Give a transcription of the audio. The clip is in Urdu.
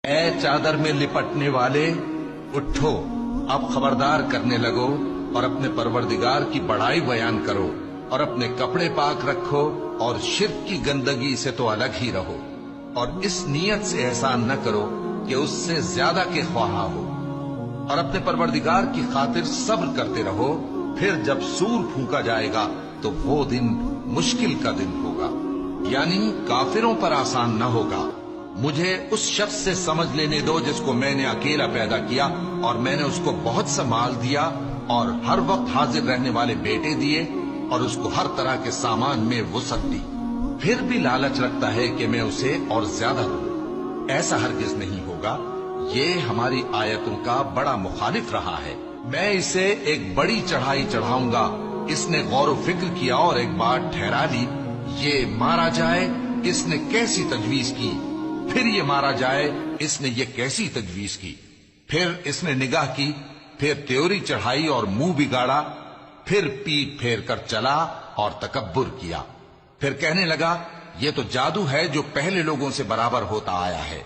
اے چادر میں لپٹنے والے، اٹھو، اب خبردار کرنے لگو اور اپنے پروردگار کی بڑائی بیان کرو اور اپنے کپڑے پاک رکھو اور شرک کی گندگی سے تو الگ ہی رہو، اور اس نیت سے احسان نہ کرو کہ اس سے زیادہ کے خواہاں ہو، اور اپنے پروردگار کی خاطر صبر کرتے رہو۔ پھر جب سور پھونکا جائے گا تو وہ دن مشکل کا دن ہوگا، یعنی کافروں پر آسان نہ ہوگا۔ مجھے اس شخص سے سمجھ لینے دو جس کو میں نے اکیلا پیدا کیا اور میں نے اس کو بہت سا مال دیا اور ہر وقت حاضر رہنے والے بیٹے دیے اور اس کو ہر طرح کے سامان میں وسعت دی، پھر بھی لالچ رکھتا ہے کہ میں اسے اور زیادہ دوں۔ ایسا ہرگز نہیں ہوگا، یہ ہماری آیتوں کا بڑا مخالف رہا ہے۔ میں اسے ایک بڑی چڑھائی چڑھاؤں گا، اس نے غور و فکر کیا اور ایک بات ٹھہرا لی، یہ مارا جائے، اس نے کیسی تجویز کی، پھر یہ مارا جائے، اس نے یہ کیسی تجویز کی، پھر اس نے نگاہ کی، پھر تیوری چڑھائی اور منہ بگاڑا، پھر پیٹ پھیر کر چلا اور تکبر کیا، پھر کہنے لگا یہ تو جادو ہے جو پہلے لوگوں سے برابر ہوتا آیا ہے۔